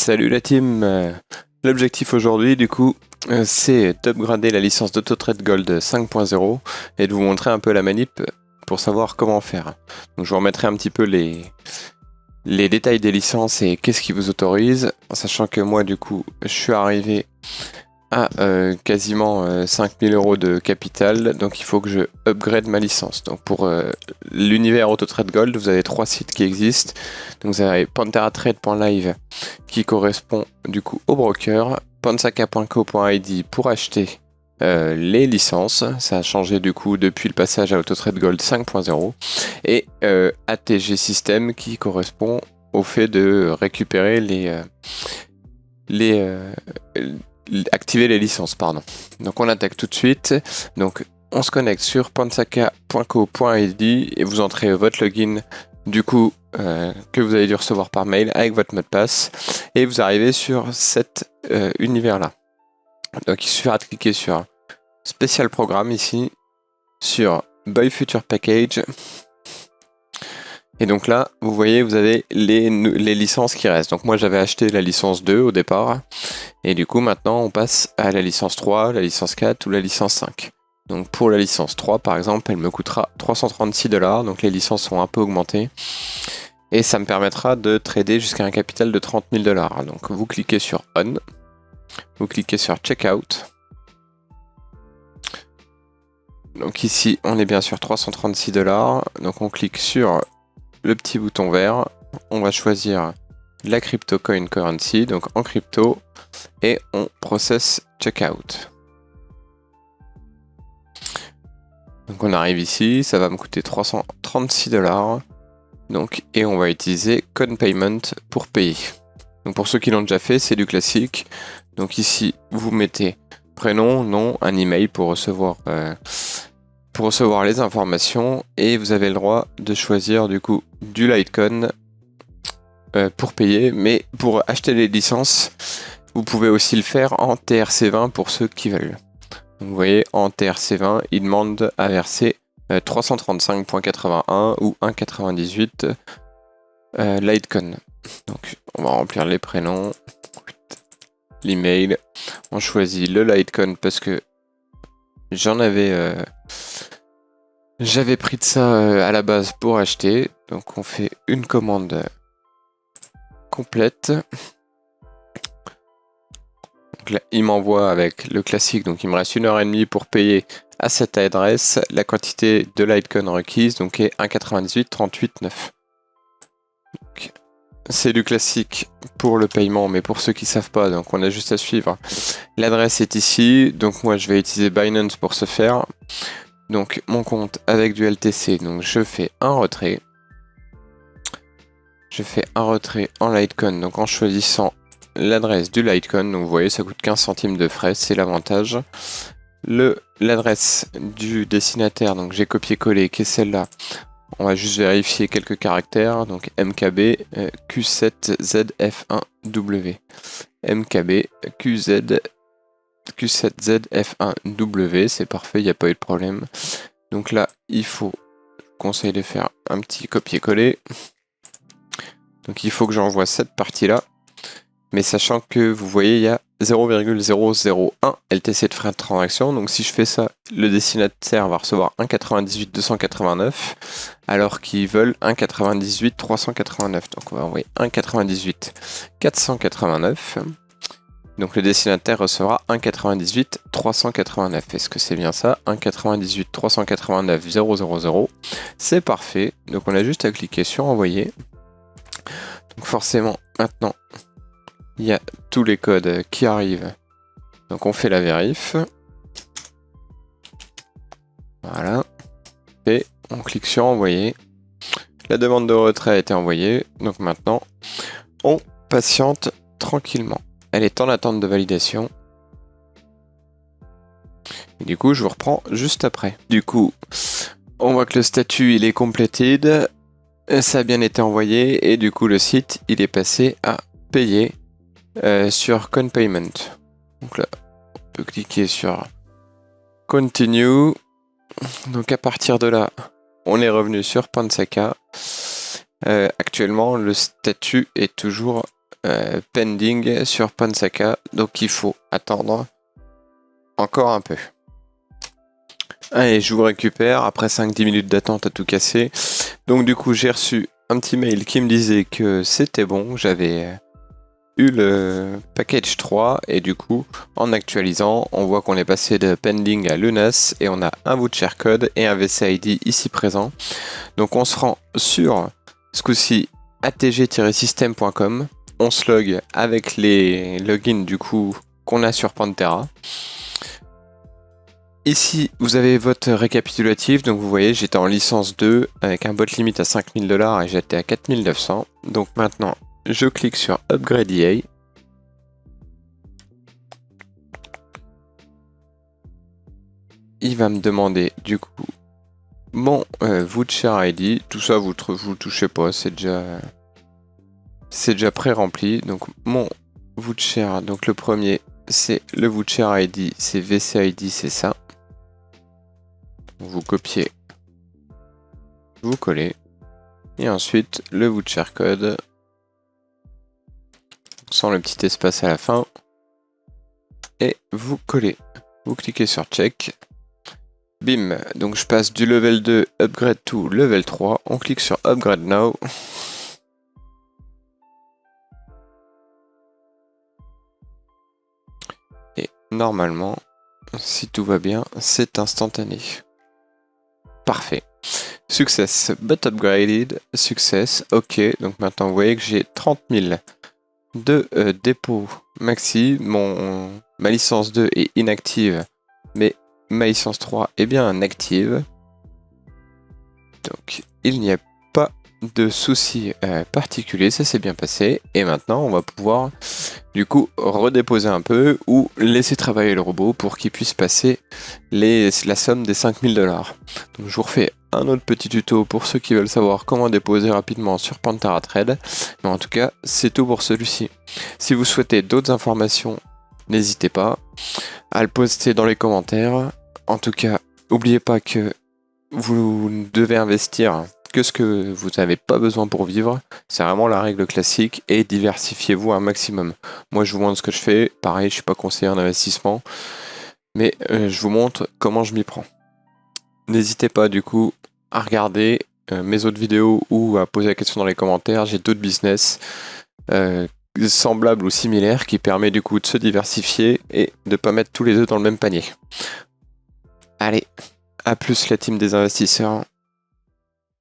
Salut la team. L'objectif aujourd'hui du coup c'est d'upgrader la licence d'AutoTrade Gold 5.0 et de vous montrer un peu la manip pour savoir comment faire. Donc je vous remettrai un petit peu les détails des licences et qu'est-ce qui vous autorise, en sachant que moi du coup je suis arrivé à quasiment 5000 € de capital, donc il faut que je upgrade ma licence. Donc pour l'univers AutoTrade Gold, vous avez 3 sites qui existent. Donc vous avez PanteraTrade.live qui correspond du coup au broker, Pansaka.co.id pour acheter les licences, ça a changé du coup depuis le passage à AutoTrade Gold 5.0, et ATG System qui correspond au fait de récupérer activer les licences, pardon. Donc on attaque tout de suite. Donc on se connecte sur pansaka.co.id et vous entrez votre login du coup que vous avez dû recevoir par mail avec votre mot de passe et vous arrivez sur cet univers là. Donc il suffira de cliquer sur spécial programme ici, sur Buy Future Package. Et donc là, vous voyez, vous avez les licences qui restent. Donc moi, j'avais acheté la licence 2 au départ. Et du coup, maintenant, on passe à la licence 3, la licence 4 ou la licence 5. Donc pour la licence 3, par exemple, elle me coûtera 336 $. Donc les licences sont un peu augmentées. Et ça me permettra de trader jusqu'à un capital de 30 000 $. Donc vous cliquez sur On. Vous cliquez sur Checkout. Donc ici, on est bien sûr 336 $. Donc on clique sur le petit bouton vert, on va choisir la crypto coin currency, donc en crypto, et on process checkout. Donc on arrive ici, ça va me coûter 336 $, donc, et on va utiliser Con Payment pour payer. Donc pour ceux qui l'ont déjà fait, c'est du classique. Donc ici, vous mettez prénom, nom, un email pour recevoir les informations, et vous avez le droit de choisir du coup du Litecoin pour payer, mais pour acheter les licences vous pouvez aussi le faire en TRC20 pour ceux qui veulent. Donc, vous voyez, en TRC20 il demande à verser 335.81 ou 1,98 Litecoin. Donc on va remplir les prénoms, l'email, on choisit le Litecoin parce que j'avais pris de ça à la base pour acheter. Donc on fait une commande complète. Donc là, il m'envoie avec le classique, donc il me reste 1h30 pour payer à cette adresse. La quantité de Litecoin requise donc est 1,9838,9. C'est du classique pour le paiement, mais pour ceux qui ne savent pas, donc on a juste à suivre. L'adresse est ici, donc moi je vais utiliser Binance pour ce faire. Donc mon compte avec du LTC, donc je fais un retrait. Je fais un retrait en Litecoin, donc en choisissant l'adresse du Litecoin. Donc vous voyez, ça coûte 15 centimes de frais, c'est l'avantage. L'adresse du destinataire, donc j'ai copié-collé, qui est celle-là. On va juste vérifier quelques caractères, donc MKB Q7ZF1W. MKB Q7ZF1W, c'est parfait, il n'y a pas eu de problème. Donc là, il faut, je vous conseille de faire un petit copier-coller. Donc il faut que j'envoie cette partie-là. Mais sachant que vous voyez, il y a 0,001 LTC de frais de transaction. Donc si je fais ça, le destinataire va recevoir 1,98 $289 alors qu'ils veulent 1,98 389. Donc on va envoyer 1,98 489. Donc le destinataire recevra 1,98 389. Est-ce que c'est bien ça? 1,98 389 000. C'est parfait. Donc on a juste à cliquer sur envoyer. Donc forcément, maintenant, il y a tous les codes qui arrivent. Donc on fait la vérif. Voilà. Et on clique sur envoyer. La demande de retrait a été envoyée. Donc maintenant, on patiente tranquillement. Elle est en attente de validation. Et du coup, je vous reprends juste après. Du coup, on voit que le statut, il est completed. Ça a bien été envoyé. Et du coup, le site, il est passé à payer sur Con Payment. Donc là, on peut cliquer sur Continue. Donc à partir de là, on est revenu sur Pansaka. Actuellement, le statut est toujours pending sur Ponsaka, donc il faut attendre encore un peu. Allez, je vous récupère après 5-10 minutes d'attente à tout casser. Donc du coup, j'ai reçu un petit mail qui me disait que c'était bon, j'avais eu le package 3 et du coup, en actualisant, on voit qu'on est passé de pending à Lunas et on a un voucher code et un VCID ici présent. Donc on se rend sur ce coup-ci atg-system.com, on se log avec les logins du coup qu'on a sur Pantera. Ici, vous avez votre récapitulatif, donc vous voyez, j'étais en licence 2 avec un bot limite à 5000 $ et j'étais à 4900. Donc maintenant, je clique sur Upgrade EA. Il va me demander du coup mon voucher ID. Tout ça, vous touchez pas, c'est déjà pré-rempli. Donc mon voucher, donc le premier, c'est le voucher ID, c'est VCID, c'est ça. Vous copiez, vous collez, et ensuite le voucher code, sans le petit espace à la fin, et vous collez. Vous cliquez sur check. Bim, donc je passe du level 2 upgrade to level 3, on clique sur upgrade now. Et normalement, si tout va bien, c'est instantané. Parfait. Success, but upgraded, success, ok. Donc maintenant vous voyez que j'ai 30 000 de dépôt maxi. Ma licence 2 est inactive, mais ma licence 3 est bien active. Donc il n'y a pas de souci particulier, ça s'est bien passé. Et maintenant on va pouvoir du coup redéposer un peu ou laisser travailler le robot pour qu'il puisse passer la somme des 5000 $. Donc je vous refais un autre petit tuto pour ceux qui veulent savoir comment déposer rapidement sur Pantera Trade. Mais en tout cas, c'est tout pour celui-ci. Si vous souhaitez d'autres informations, n'hésitez pas à le poster dans les commentaires. En tout cas, n'oubliez pas que vous devez investir que ce que vous n'avez pas besoin pour vivre. C'est vraiment la règle classique et diversifiez-vous un maximum. Moi, je vous montre ce que je fais. Pareil, je suis pas conseiller en investissement, mais je vous montre comment je m'y prends. N'hésitez pas du coup à regarder mes autres vidéos ou à poser la question dans les commentaires. J'ai d'autres business semblables ou similaires qui permettent du coup de se diversifier et de ne pas mettre tous les œufs dans le même panier. Allez, à plus la team des investisseurs.